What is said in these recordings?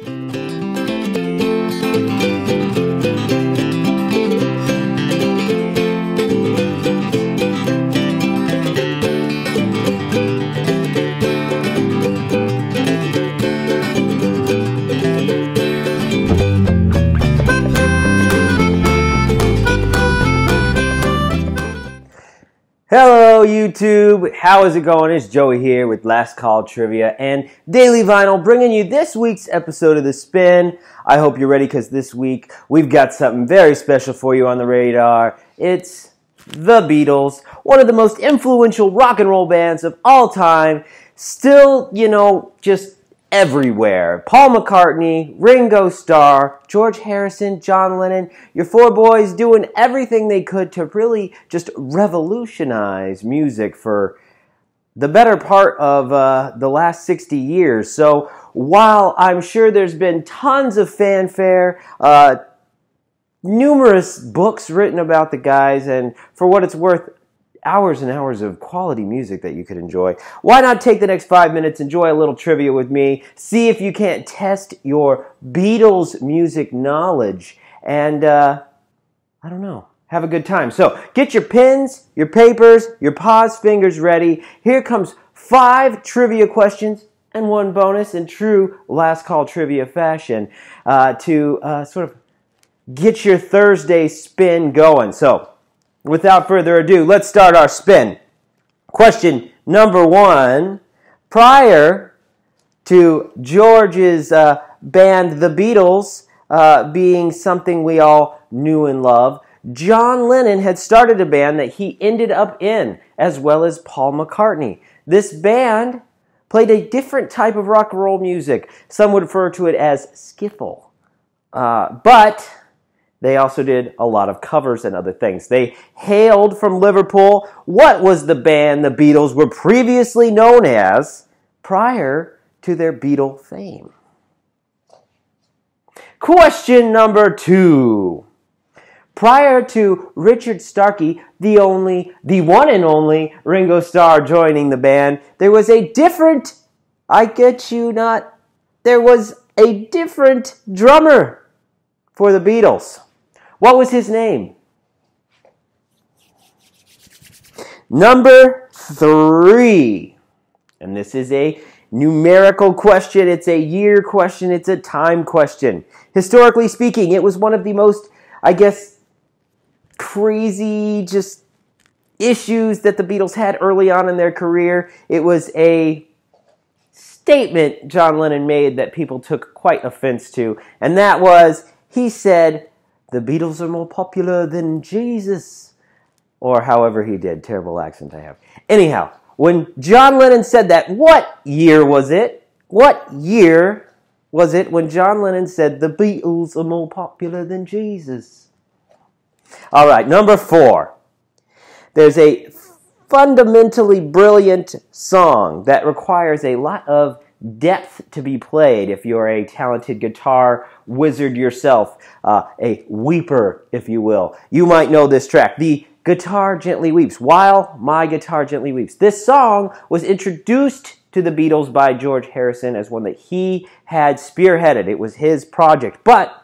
Hello YouTube, how is it going? It's Joey here with Last Call Trivia and Daily Vinyl, bringing you this week's episode of The Spin. I hope you're ready because this week we've got something very special for you on the radar. It's the Beatles, one of the most influential rock and roll bands of all time. Still, just everywhere. Paul McCartney, Ringo Starr, George Harrison, John Lennon, your four boys doing everything they could to really just revolutionize music for the better part of the last 60 years. So while I'm sure there's been tons of fanfare, numerous books written about the guys, and for what it's worth, hours and hours of quality music that you could enjoy, why not take the next 5 minutes, enjoy a little trivia with me, see if you can't test your Beatles music knowledge, and, I don't know, have a good time. So, get your pens, your papers, your pause fingers ready. Here comes 5 trivia questions and 1 bonus in true Last Call Trivia fashion to sort of get your Thursday spin going. So, without further ado, let's start our spin. Question number 1. Prior to George's band, the Beatles, being something we all knew and loved, John Lennon had started a band that he ended up in, as well as Paul McCartney. This band played a different type of rock and roll music. Some would refer to it as skiffle. But they also did a lot of covers and other things. They hailed from Liverpool. What was the band the Beatles were previously known as prior to their Beatle fame? Question number 2. Prior to Richard Starkey, the one and only Ringo Starr joining the band, there was a different, there was a different drummer for the Beatles. What was his name? Number 3. And this is a numerical question. It's a year question. It's a time question. Historically speaking, it was one of the most, crazy just issues that the Beatles had early on in their career. It was a statement John Lennon made that people took quite offense to. And that was, he said, "The Beatles are more popular than Jesus." Or however he did. Terrible accent I have. Anyhow, when John Lennon said that, what year was it? What year was it when John Lennon said, "The Beatles are more popular than Jesus"? All right, number 4. There's a fundamentally brilliant song that requires a lot of depth to be played if you're a talented guitar wizard yourself, a weeper, if you will. You might know this track, "The Guitar Gently Weeps," "While My Guitar Gently Weeps." This song was introduced to the Beatles by George Harrison as one that he had spearheaded. It was his project. But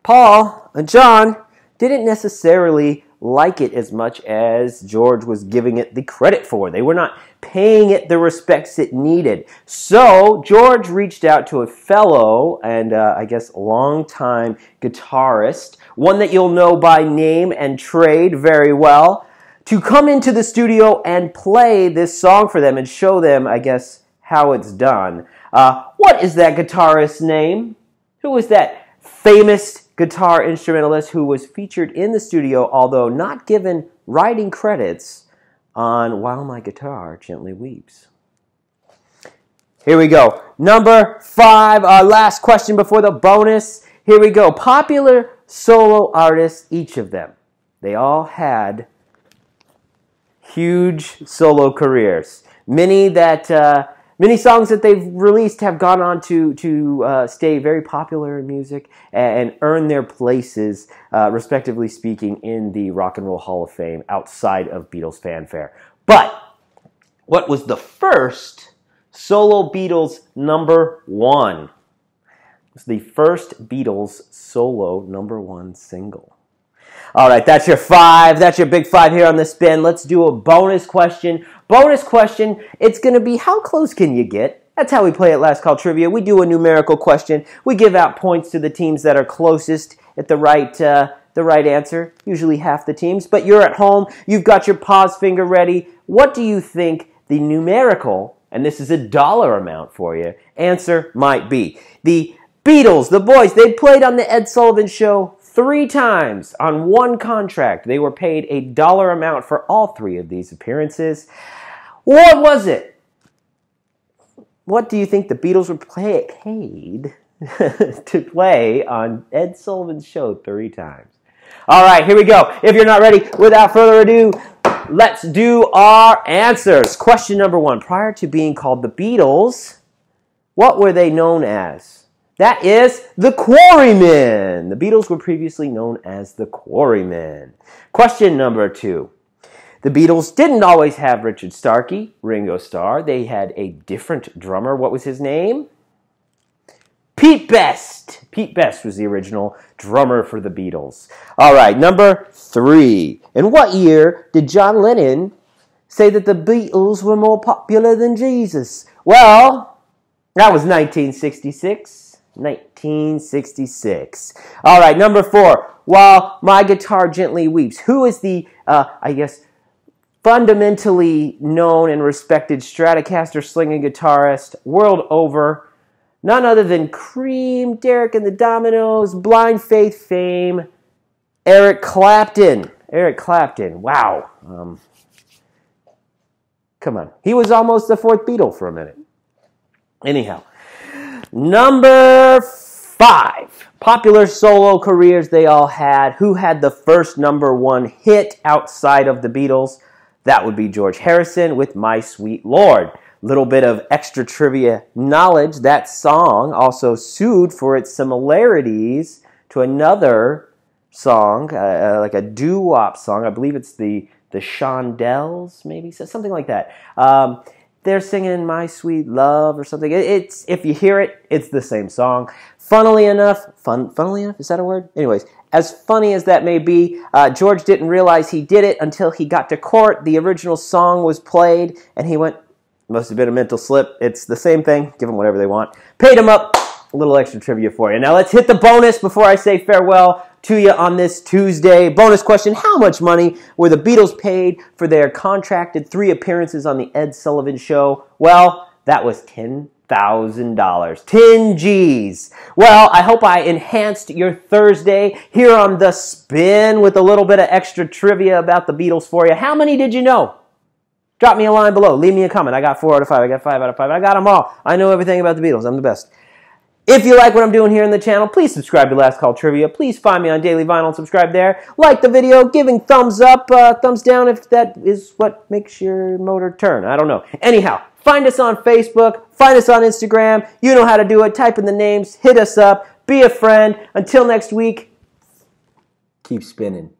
Paul and John didn't necessarily like it as much as George was giving it the credit for. They were not paying it the respects it needed. So George reached out to a fellow and longtime guitarist, one that you'll know by name and trade very well, to come into the studio and play this song for them and show them, how it's done. What is that guitarist's name? Who is that famous guitar instrumentalist who was featured in the studio, although not given writing credits on "While My Guitar Gently Weeps"? Here we go. Number 5, our last question before the bonus. Here we go. Popular solo artists, each of them. They all had huge solo careers. Many songs that they've released have gone on to stay very popular in music and earn their places, respectively speaking, in the Rock and Roll Hall of Fame outside of Beatles fanfare. But what was the first solo Beatles number 1? was the first Beatles solo #1 single? All right, that's your 5. That's your big 5 here on the spin. Let's do a bonus question. Bonus question, it's going to be how close can you get? That's how we play at Last Call Trivia. We do a numerical question. We give out points to the teams that are closest at the right answer, usually half the teams. But you're at home. You've got your pause finger ready. What do you think the numerical, and this is a dollar amount for you, answer might be? The Beatles, the boys, they played on the Ed Sullivan Show 3 times on one contract. They were paid a dollar amount for all 3 of these appearances. What was it? What do you think the Beatles were paid to play on Ed Sullivan's Show 3 times? All right, here we go. If you're not ready, without further ado, let's do our answers. Question number 1. Prior to being called the Beatles, what were they known as? That is the Quarrymen. The Beatles were previously known as the Quarrymen. Question number 2. The Beatles didn't always have Richard Starkey, Ringo Starr. They had a different drummer. What was his name? Pete Best. Pete Best was the original drummer for the Beatles. All right, number 3. In what year did John Lennon say that the Beatles were more popular than Jesus? Well, that was 1966. 1966. All right, number 4. While My Guitar Gently Weeps. Who is the, fundamentally known and respected Stratocaster slinging guitarist world over? None other than Cream, Derek and the Dominoes, Blind Faith fame, Eric Clapton. Eric Clapton. Wow. Come on. He was almost the 4th Beatle for a minute. Anyhow. Number 5. Popular solo careers they all had. Who had the first #1 hit outside of the Beatles? That would be George Harrison with My Sweet Lord. Little bit of extra trivia knowledge. That song also sued for its similarities to another song, like a doo-wop song. I believe it's the Shondells, maybe, something like that. They're singing My Sweet Love or something. It's if you hear it, it's the same song. Funnily enough, is that a word? Anyways, as funny as that may be, George didn't realize he did it until he got to court. The original song was played, and he went, must have been a mental slip. It's the same thing. Give them whatever they want. Paid him up. A little extra trivia for you. Now let's hit the bonus before I say farewell to you on this Tuesday. Bonus question, how much money were the Beatles paid for their contracted 3 appearances on the Ed Sullivan Show? Well, that was $10,000. 10 G's. Well, I hope I enhanced your Thursday here on The Spin with a little bit of extra trivia about the Beatles for you. How many did you know? Drop me a line below. Leave me a comment. I got 4 out of 5. I got 5 out of 5. I got them all. I know everything about the Beatles. I'm the best. If you like what I'm doing here in the channel, please subscribe to Last Call Trivia. Please find me on Daily Vinyl and subscribe there. Like the video, giving thumbs up, thumbs down if that is what makes your motor turn. I don't know. Anyhow, find us on Facebook. Find us on Instagram. You know how to do it. Type in the names. Hit us up. Be a friend. Until next week, keep spinning.